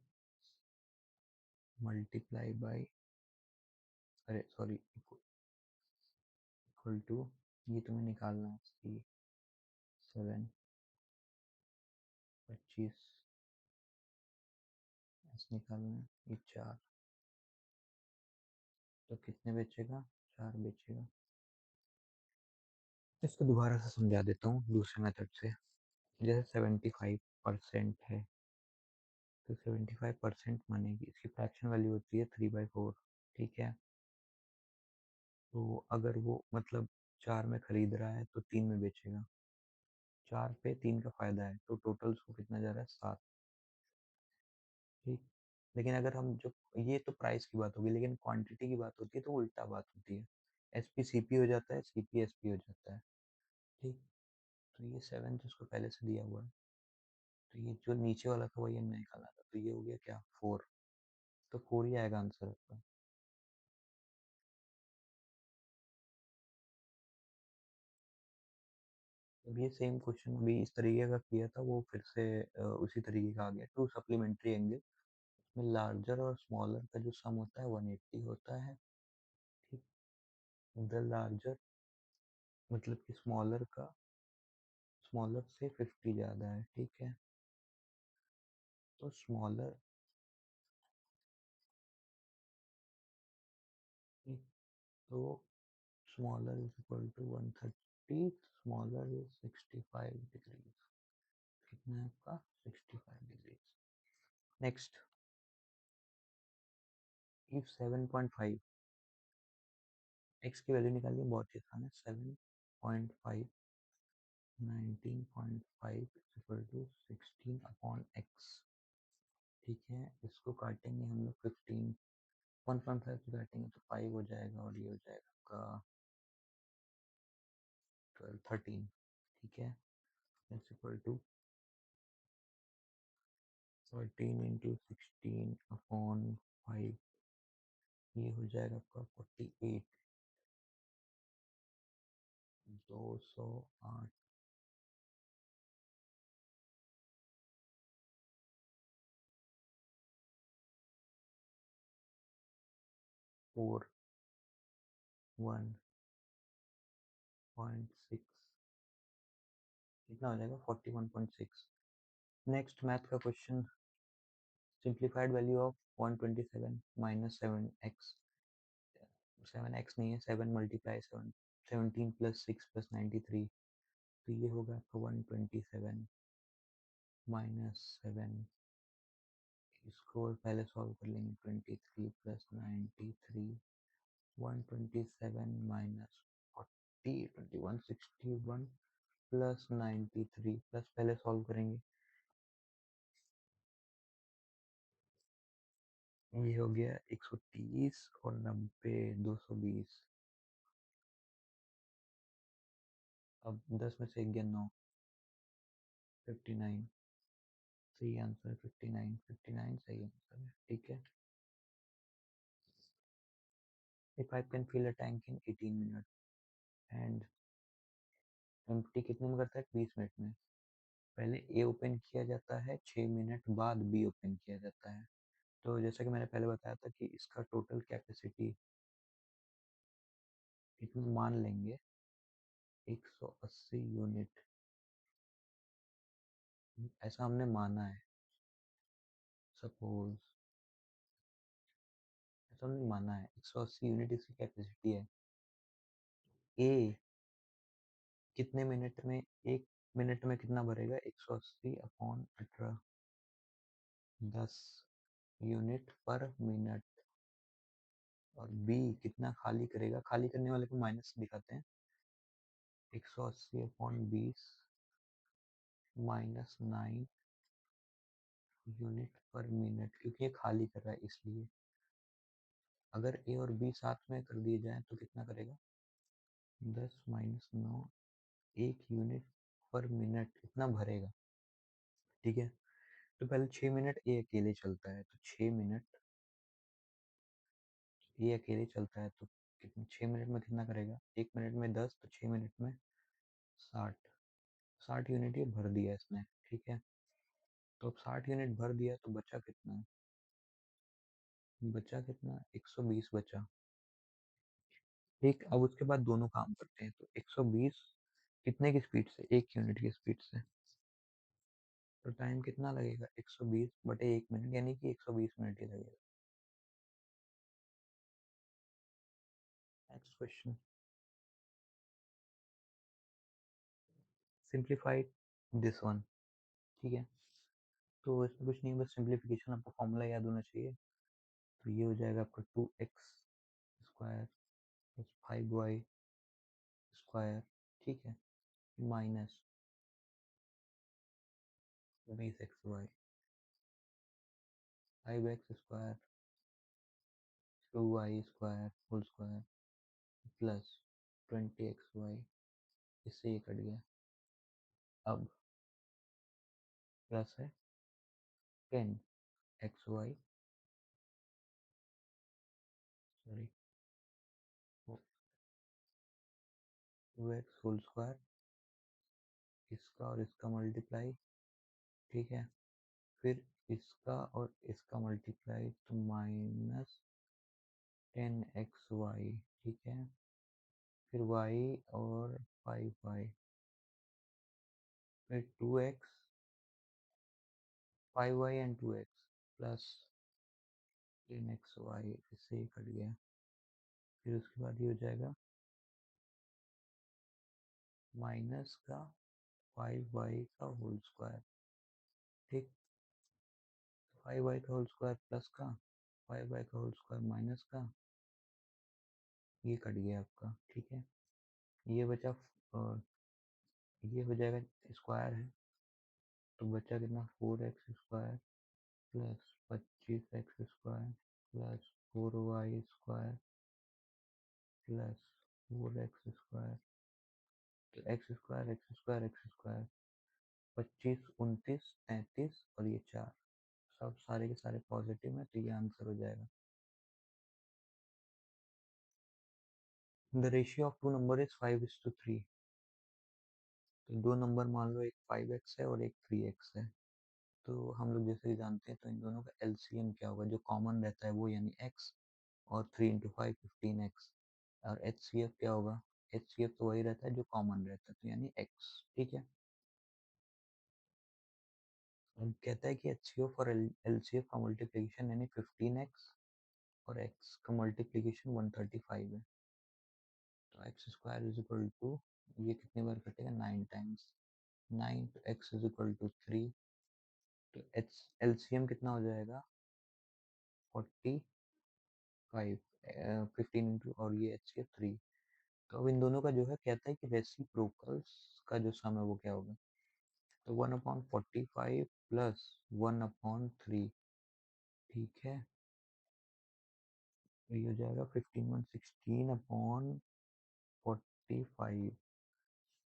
मल्टीप्लाई बाई, अरे सॉरी, इक्वल टू, ये तुम्हें निकालना है 7 25 ऐसे निकालना है। ये 4, तो कितने बेचेगा? 4 बेचेगा। इसको दोबारा से समझा देता हूँ दूसरे मेथड से। जैसे 75% है, तो 75% माने कि इसकी फ्रैक्शन वैल्यू होती है 3/4। ठीक है, तो अगर वो मतलब 4 में खरीद रहा है तो 3 में बेचेगा। 4 पे 3 का फायदा है, तो टोटल उसको कितना जा रहा है? 7। ठीक। लेकिन अगर हम जो ये तो प्राइस की बात होगी, लेकिन क्वांटिटी की बात होती है तो उल्टा बात होती है। एस पी सी पी हो जाता है, सी पी एस पी हो जाता है। ठीक। तो ये 7 तो इसको पहले से दिया हुआ है, तो ये जो नीचे वाला था वही हमने निकाला था, तो ये हो गया क्या 4। तो 4 ही आएगा आंसर आपका। अब ये सेम क्वेश्चन अभी इस तरीके का किया था, वो फिर से उसी तरीके का आ गया। टू सप्लीमेंट्री एंगल में लार्जर और स्मॉलर का जो सम होता है 180 होता है। ठीक। द लार्जर मतलब कि स्मॉलर का स्मॉलर से 50 ज़्यादा है। ठीक है। तो स्मॉलर, तो smaller is equal to 130, smaller is 65 degrees. कितना है आपका 65 डिग्रीज। नेक्स्ट, इफ 7.5, एक्स की वैल्यू निकालिए, बहुत ही आसान है। 7.5 19.5 is equal to 16 upon x. ठीक है, इसको काटेंगे हम लोग 15, 1.5 से काटेंगे तो 5 हो जाएगा, और ये हो जाएगा आपका 12 13। ठीक है, is equal to 13 into 16 upon 5, ये हो जाएगा आपका 48, 208। 41.6, कितना हो जाएगा 41.6। नेक्स्ट मैथ का question, simplified value of 127 minus 7x। 7x नहीं है, 7 मल्टीप्लाई 7, 17 प्लस 6 प्लस 93, तो ये होगा आपका 127 माइनस 7। इसको पहले सॉल्व कर लेंगे, 23 प्लस 93, 127 माइनस 40, 2161 प्लस 93, प्लस पहले सॉल्व करेंगे, ये हो गया 130 और 90 220। अब 10 में से 1 गया 9, 59 सही आंसर। 59 59 सही आंसर है। ठीक है। A pipe can fill a tank in 18 minutes and empty कितने में करता है 20 मिनट में। पहले ए ओपन किया जाता है, 6 मिनट बाद बी ओपन किया जाता है। तो जैसा कि मैंने पहले बताया था कि इसका टोटल कैपेसिटी इतना मान लेंगे 180 यूनिट, ऐसा हमने माना है। सपोज ऐसा हमने माना है 180 यूनिट इसकी कैपेसिटी है। ए कितने मिनट में, 1 मिनट में कितना भरेगा, 180 अपॉन 18, 10 यूनिट पर मिनट। और बी कितना खाली करेगा, खाली करने वाले को माइनस दिखाते हैं, 180 अपॉन 20 माइनस 9 यूनिट पर मिनट, क्योंकि ये खाली कर रहा है इसलिए। अगर ए और बी साथ में कर दिए जाए तो कितना करेगा, 10 माइनस 9, 1 यूनिट पर मिनट इतना भरेगा। ठीक है। तो पहले 6 मिनट ए अकेले चलता है, तो 6 मिनट ये अकेले चलता है, तो कितने 6 मिनट में कितना करेगा, 1 मिनट में 10, तो 6 मिनट में 60, 60 यूनिट ये भर दिया इसने। ठीक है। तो अब 60 यूनिट भर दिया, तो बचा कितना, बचा कितना 120 बचा। ठीक। अब उसके बाद दोनों काम करते हैं, तो 120 कितने की स्पीड से, 1 यूनिट की स्पीड से। तो टाइम कितना लगेगा, 120 बटे 1 मिनट, यानी कि 120 मिनट ही लगेगा। Next question, simplified this one. ठीक है। तो इसमें कुछ नहीं, बस सिंप्लीफिकेशन, आपको फॉर्मूला याद होना चाहिए। तो ये हो जाएगा आपका 2x square plus 5y square. ठीक है, minus 20xy। 5x² 2y² whole square plus 20xy, इससे ये कट गया। अब प्लस है 10xy, sorry 2x whole square, इसका और इसका मल्टीप्लाई, ठीक है। फिर इसका और इसका मल्टीप्लाई तो -10xy, ठीक है। फिर y और 5y, फिर 2x 5y and 2x plus 10xy, इससे ही कट गया। फिर उसके बाद ये हो जाएगा माइनस का 5y का होल स्क्वायर, ठीक। 5y का होल स्क्वायर प्लस का 5y का होल स्क्वायर माइनस का, ये कट गया आपका, ठीक है। ये बचा और ये हो जाएगा स्क्वायर है, तो बचा कितना 4x² plus 25x² plus 4y² plus 4x², तो x², 25, 29, 33 और ये 4, सब सारे के सारे पॉजिटिव है, तो ये आंसर हो जाएगा। The ratio of two number is 5:3। तो दो नंबर मान लो, एक 5x है और एक 3x है। तो हम लोग जैसे कि जानते हैं, तो इन दोनों का एलसीएम क्या होगा, जो कॉमन रहता है वो, यानी x, और 3 × 5 15x। और एचसीएफ क्या होगा, एचसीएफ तो वही रहता है जो कॉमन रहता है, तो यानी x, ठीक है। अब कहता है कि एचसीएफ और एलसीएफ का मल्टीप्लिकेशन यानी 15x और x का मल्टीप्लिकेशन 135 है। तो x² ये कितने बार कटेगा, 9 टाइम्स। 9 तो x 3, तो एच एलसीएम कितना हो जाएगा 45, 15 इंटू और ये एच के 3। तो अब इन दोनों का जो है कहता है कि रेसिप्रोकल्स का जो सम है वो क्या होगा, तो 1/45 प्लस 1/3, ठीक है। तो ये हो जाएगा 15 16/45,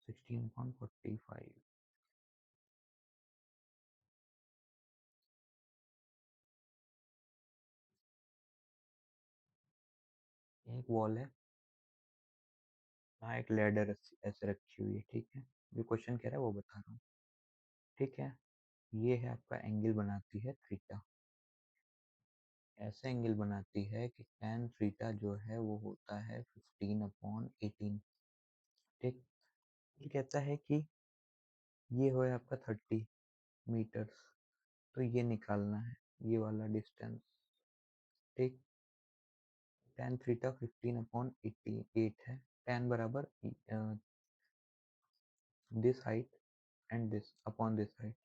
16/45। एक वॉल है, यहाँ एक लैडर ऐसे रखी हुई है, ठीक है। जो क्वेश्चन कह रहा है वो बता रहा हूँ, ठीक है। ये है आपका एंगल बनाती है थीटा, ऐसे एंगल बनाती है कि tan थीटा जो है वो होता है 15/18, ठीक। ये कहता है कि ये हो आपका 30 मीटर्स, तो ये निकालना है, ये वाला डिस्टेंस, ठीक। tan थीटा 15/88 है, tan बराबर this height and this upon this height,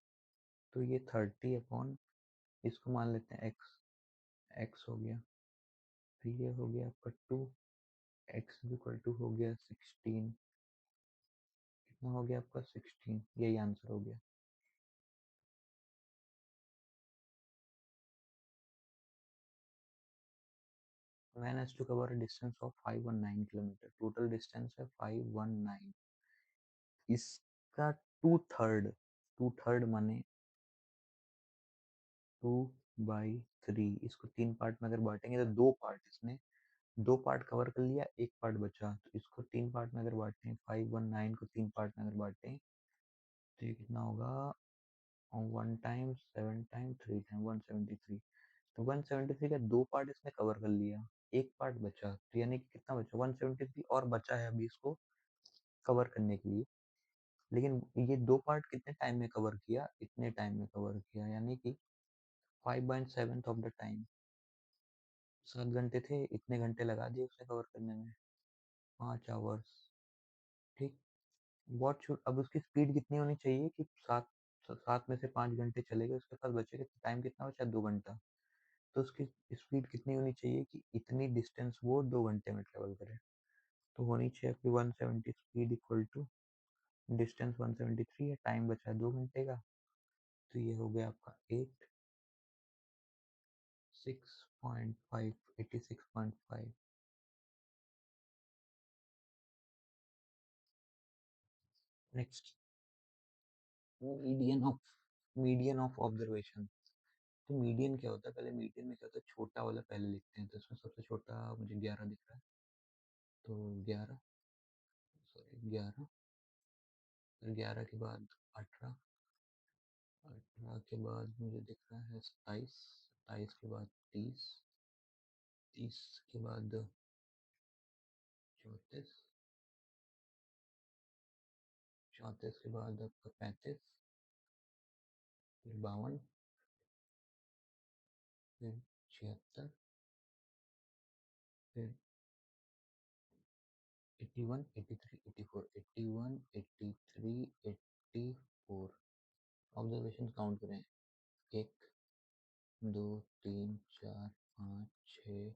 तो ये 30 अपॉन, इसको मान लेते हैं x हो गया, फिर ये हो गया आपका 2, x हो गया 16, कितना हो गया आपका 16, यही आंसर हो गया। Man has to cover a distance of 519 kilometre, total distance है 519, इसका टू थर्ड माने 2/3, इसको 3 पार्ट में अगर बांटेंगे तो 2 पार्ट, इसने 2 पार्ट कवर कर लिया, 1 पार्ट बचा, तो इसको 3 पार्ट में अगर बांटें, 519 को 3 पार्ट में अगर बांटें, तो ये कितना होगा 1 टाइम 7 टाइम 3 टाइम 173, तो 173 का 2 पार्ट इसने कवर कर लिया, 1 पार्ट बचा, तो यानी कि कितना बचा 173 और बचा है अभी इसको कवर करने के लिए। लेकिन ये 2 पार्ट कितने टाइम में कवर किया, इतने टाइम में कवर किया, यानी कि 5/7 ऑफ द टाइम, 7 घंटे थे, इतने घंटे लगा दिए उसने कवर करने में, 5 आवर्स, ठीक। वॉट शुड, अब उसकी स्पीड कितनी होनी चाहिए कि 7 में से 5 घंटे चले गए, उसके पास बचेगा टाइम कितना बचा 2 घंटा, तो उसकी स्पीड कितनी होनी चाहिए कि इतनी डिस्टेंस वो 2 घंटे में ट्रेवल करे, तो होनी चाहिए कि 170 स्पीड इक्वल टू डिस्टेंस 173 है, टाइम बचा 2 घंटे का, तो ये हो गया आपका 8 6.5, 86.5. Next, median of observation. तो मीडियन क्या होता है, पहले मीडियन में क्या होता है, छोटा वाला पहले लिखते हैं। तो इसमें सबसे छोटा मुझे 11 दिख रहा है, तो 11, सॉरी 11, फिर 11 के बाद 18, 18 के बाद मुझे दिख रहा है 27, 27 के बाद 30, 30 के बाद 34, 34 के बाद आपका 35, फिर 52, फिर 76, फिर 81, 83, 84, 81, 83, 84। ऑब्जर्वेशन काउंट करें, 1, 2, 3, 4, 5, 6,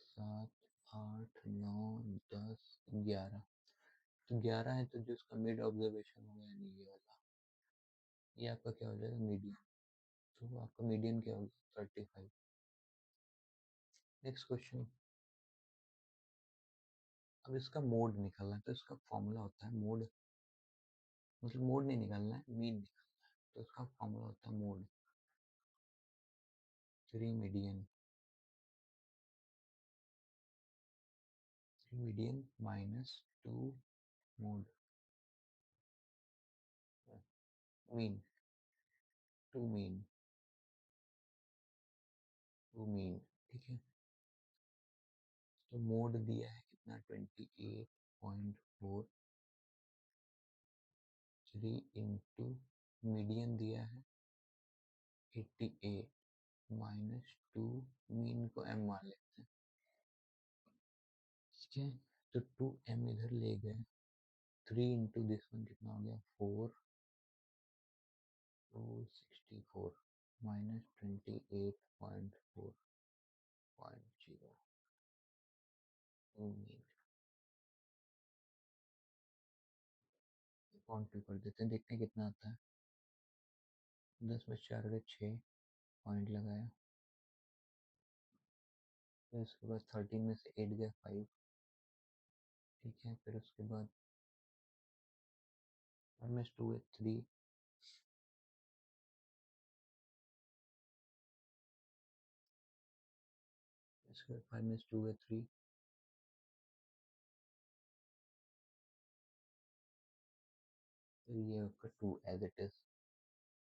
7, 8, 9, 10, 11। तो 11 है, तो जो इसका मिड ऑब्जर्वेशन होगा यानी ये वाला, ये आपका क्या हो जाएगा, मीडियन। तो आपका मीडियन क्या होगा, 35। Next question. अब इसका मोड निकालना है, तो इसका फॉर्मूला होता है मोड, मतलब मोड नहीं निकालना है, मीन निकालना है। तो इसका फॉर्मूला होता है mode 3 median, 3 median minus 2 mode mean, 2 mean, 2 mean. ठीक है, तो मोड दिया है कितना, 28.4, 3 इंटू मीडियन दिया है 88, माइनस 2, मीन को m मान लेते हैं। ठीक है, तो 2m इधर ले गए, 3 इंटू दिस वन कितना हो गया, 4, 264, माइनस 28.4.0 मीन। पॉइंट टू कर देते हैं, देखते हैं कितना आता है। 10 में 4 गए 6, पॉइंट लगाया, फिर उसके बाद 13 में से 8 गया 5। ठीक है, फिर उसके बाद 1 में 2 है 3, इसके बाद 5 में 2 है 3, फिर ये आपका 2 एज इट इज।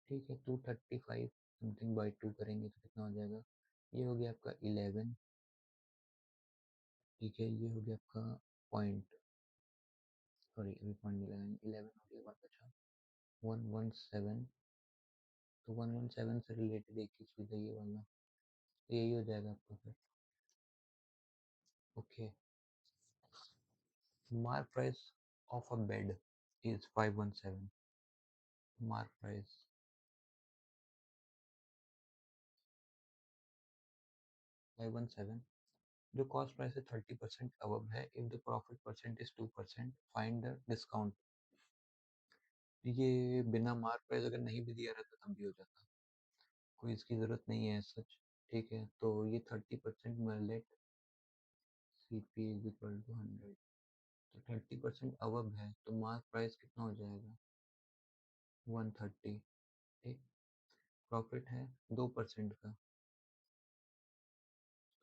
ठीक है, 235 समथिंग बाई 2 करेंगे तो कितना हो जाएगा, ये हो गया आपका 11। ठीक है, ये हो गया आपका पॉइंट, सॉरी अभी पॉइंट नहीं लगाएंगे, 11 हो गया, बात अच्छा 117। तो 117 से रिलेटेड एक ही चीज़ है ये वाला, तो यही हो जाएगा आपका फिर। Okay, mark price of a bed is 517। Mark price 517, जो कॉस्ट प्राइस है 30% अबव है, if the profit percent is 2%, find the discount. ये बिना मार्क प्राइस अगर नहीं भी दिया रहता तब भी हो जाता, कोई इसकी जरूरत नहीं है सच। ठीक है, तो ये 30% में let c p is equal to 100, तो 30% अबव है, तो मार्क प्राइस कितना हो जाएगा, 130। ठीक, प्रॉफिट है 2% का,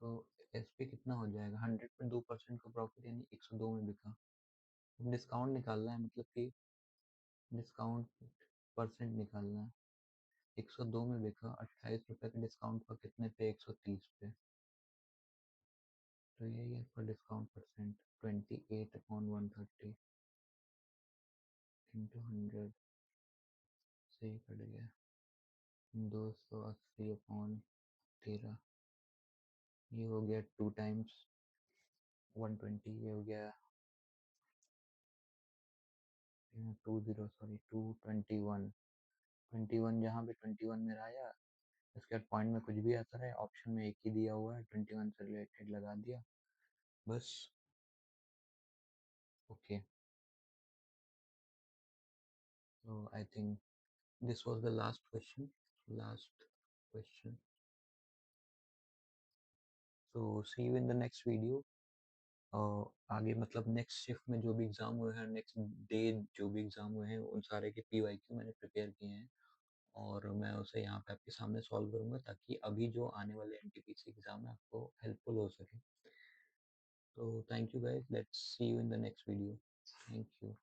तो एस पी कितना हो जाएगा, 100 पे 2% का प्रॉफिट यानी 102 में बिका। डिस्काउंट निकालना है, मतलब कि डिस्काउंट परसेंट निकालना है। 102 में बिका, 28 रुपये के डिस्काउंट पर कितने पे, 130 पे। तो यही है इसका डिस्काउंट परसेंट, 28/130 इंटू 100 से ही कट गया, 280/13। ये हो गया 2 टाइम्स 120, ये हो गया 221, 21 जहाँ पे 21 मेरा आया, इसके बाद पॉइंट में कुछ भी आता रहे, ऑप्शन में एक ही दिया हुआ है 21 से रिलेटेड लगा दिया बस। Okay, so I think this was the last question. तो see you in the next video. आगे मतलब नेक्स्ट शिफ्ट में जो भी एग्ज़ाम हुए हैं, नेक्स्ट डे जो भी एग्ज़ाम हुए हैं, उन सारे के पीवाईक्यू मैंने प्रिपेयर किए हैं और मैं उसे यहाँ पे आपके सामने सॉल्व करूँगा ताकि अभी जो आने वाले एनटीपीसी एग्ज़ाम है आपको हेल्पफुल हो सके। तो thank you guys, let's see you in the next video. Thank you.